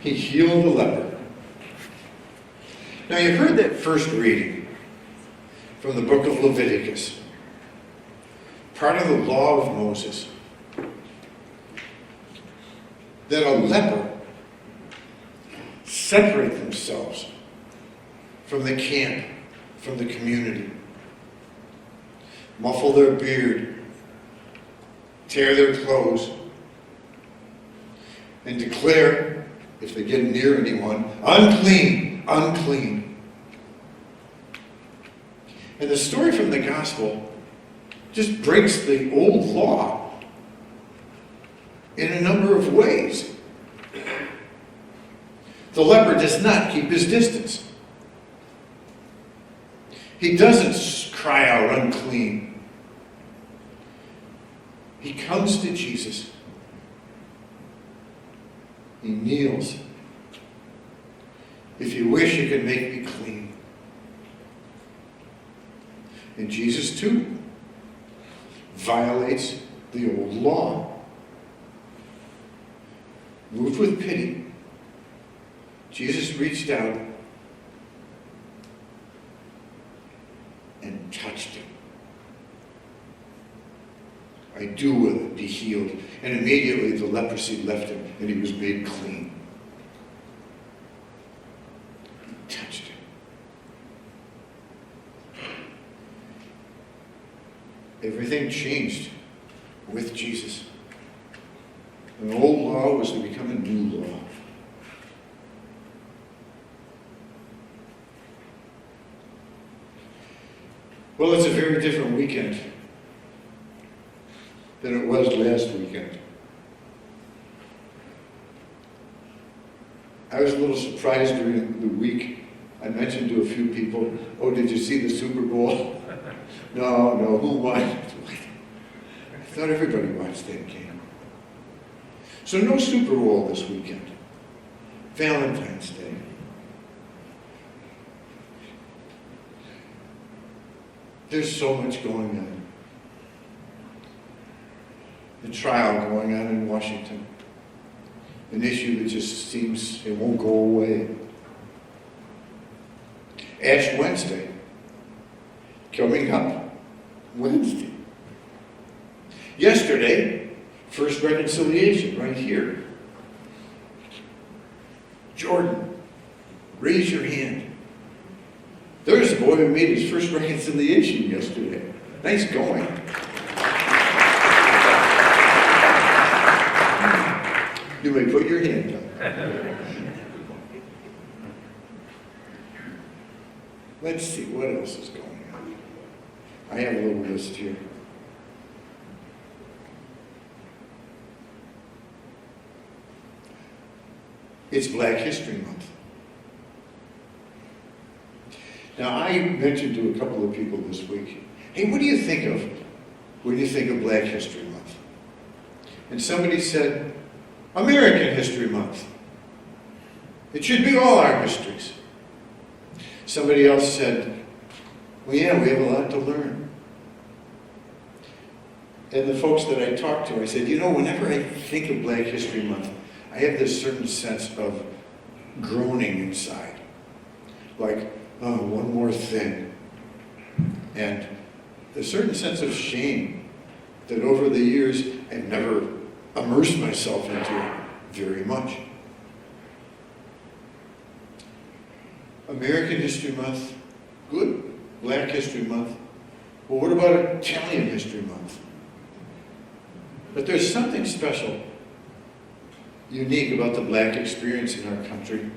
He healed the leper. Now you've heard that first reading from the book of Leviticus, part of the law of Moses, that a leper separate themselves from the camp, from the community, muffle their beard, tear their clothes, and declare, if they get near anyone, unclean, unclean. And the story from the gospel just breaks the old law in a number of ways. The leper does not keep his distance. He doesn't cry out unclean. He comes to Jesus. He kneels. If you wish, you can make me clean. And Jesus, too, violates the old law. Moved with pity, Jesus reached out and touched him. I do will it, be healed. And immediately the leprosy left him and he was made clean. He touched him. Everything changed with Jesus. An old law was to become a new law. Well, it's a very different weekend than it was last weekend. I was a little surprised during the week. I mentioned to a few people, oh, did you see the Super Bowl? No, who won? I thought everybody watched that game. So no Super Bowl this weekend. Valentine's Day. There's so much going on. The trial going on in Washington. An issue that just seems it won't go away. Ash Wednesday. Coming up Wednesday. Yesterday, first reconciliation right here. Jordan, raise your hand. There's a boy who made his first reconciliation yesterday. Nice going. You may put your hand down. Let's see, what else is going on? I have a little list here. It's Black History Month. Now, I mentioned to a couple of people this week, hey, what do you think of when you think of Black History Month? And somebody said, American History Month. It should be all our histories. Somebody else said, well, yeah, we have a lot to learn. And the folks that I talked to, I said, whenever I think of Black History Month, I have this certain sense of groaning inside. Like, oh, one more thing. And a certain sense of shame that over the years I've never immersed myself into very much. American History Month, good. Black History Month. Well, what about Italian History Month? But there's something special, unique about the black experience in our country,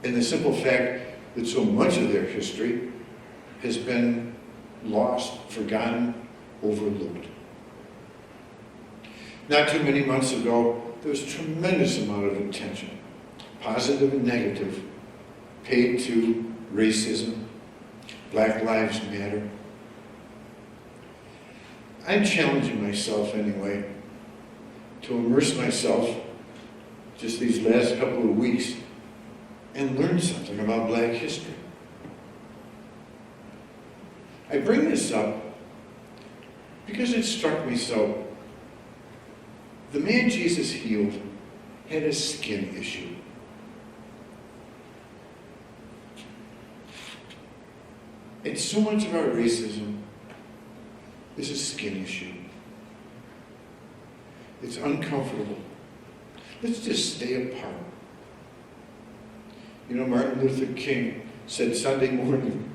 and the simple fact that so much of their history has been lost, forgotten, overlooked. Not too many months ago, there was a tremendous amount of attention, positive and negative, paid to racism, Black Lives Matter. I'm challenging myself anyway to immerse myself just these last couple of weeks and learn something about Black history. I bring this up because it struck me so. The man Jesus healed had a skin issue. And so much of our racism is a skin issue. It's uncomfortable. Let's just stay apart. You know, Martin Luther King said Sunday morning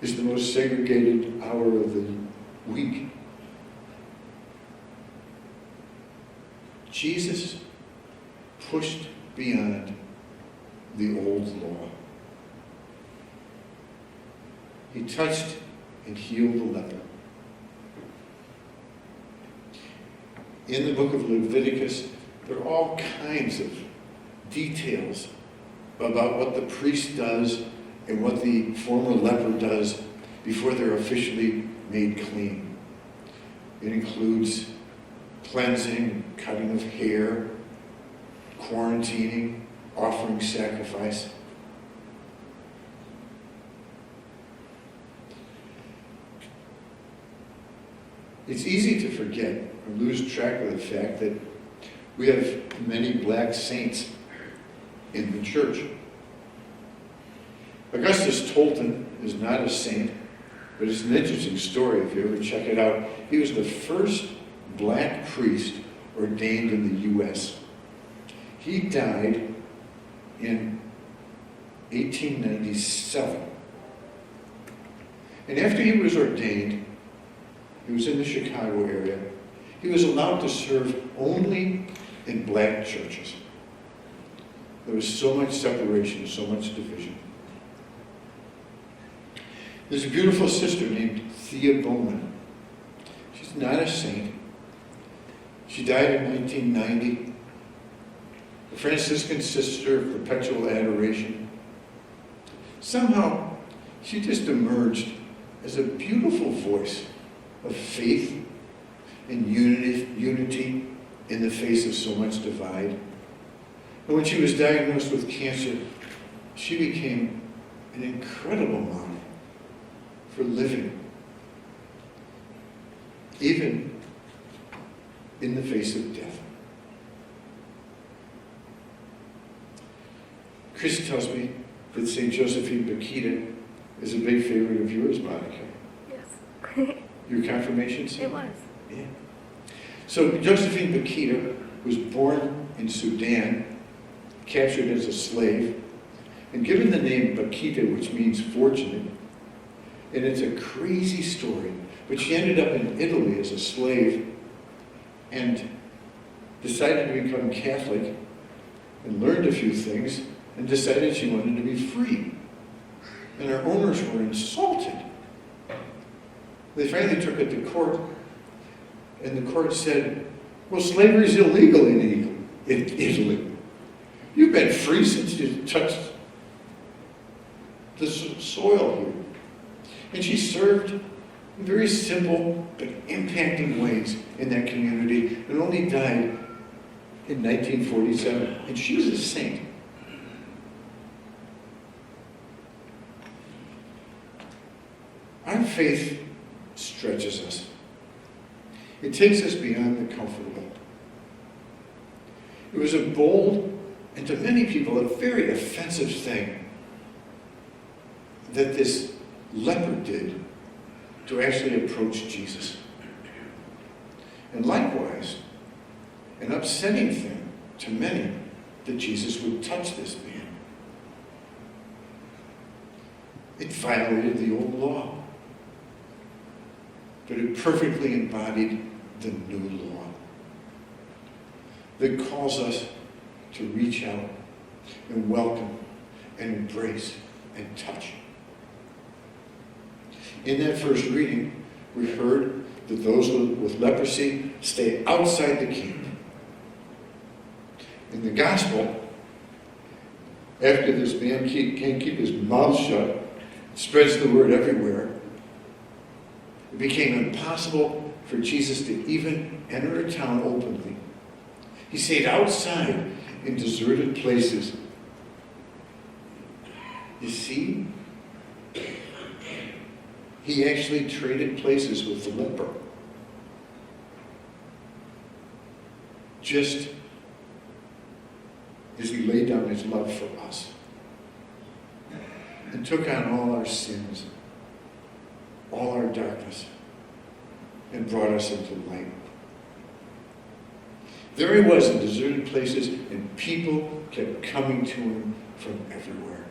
is the most segregated hour of the week. Jesus pushed beyond the old law. He touched and healed the leper. In the book of Leviticus, there are all kinds of details about what the priest does and what the former leper does before they're officially made clean. It includes cleansing, cutting of hair, quarantining, offering sacrifice. It's easy to forget or lose track of the fact that we have many black saints in the church. Augustus Tolton is not a saint, but it's an interesting story if you ever check it out. He was the first black priest ordained in the U.S. He died in 1897. And after he was ordained, he was in the Chicago area, he was allowed to serve only in black churches. There was so much separation, so much division. There's a beautiful sister named Thea Bowman. She's not a saint. She died in 1990. A Franciscan sister of perpetual adoration. Somehow, she just emerged as a beautiful voice of faith and unity in the face of so much divide. And when she was diagnosed with cancer, she became an incredible model for living, even in the face of death. Chris tells me that St. Josephine Bakhita is a big favorite of yours, Monica. Yes. Your confirmation? It was. Yeah. So Josephine Bakhita was born in Sudan, captured as a slave, and given the name Bakhita, which means fortunate. And it's a crazy story, but she ended up in Italy as a slave and decided to become Catholic and learned a few things and decided she wanted to be free. And her owners were insulted. They finally took it to court, and the court said, well, slavery is illegal in Italy. You've been free since you touched the soil here. And she served in very simple but impacting ways in that community and only died in 1947. And she was a saint. Our faith stretches us. It takes us beyond the comfortable. It was a bold, and to many people, a very offensive thing that this leper did to actually approach Jesus. And likewise, an upsetting thing to many that Jesus would touch this man. It violated the old law, but it perfectly embodied the new law that calls us to reach out and welcome and embrace and touch. In that first reading, we heard that those with leprosy stay outside the camp. In the gospel, after this man can't keep his mouth shut, spreads the word everywhere, it became impossible for Jesus to even enter a town openly. He stayed outside in deserted places. You see? He actually traded places with the leper. as he laid down his love for us and took on all our sins, all our darkness, and brought us into light. There he was in deserted places, and people kept coming to him from everywhere.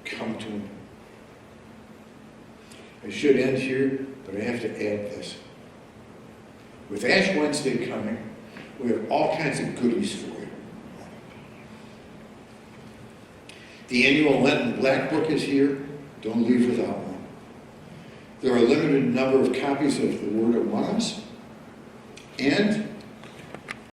Come to him. I should end here, but I have to add this. With Ash Wednesday coming, we have all kinds of goodies for you. The annual Lenten Black Book is here. Don't leave without one. There are a limited number of copies of The Word Among Us. And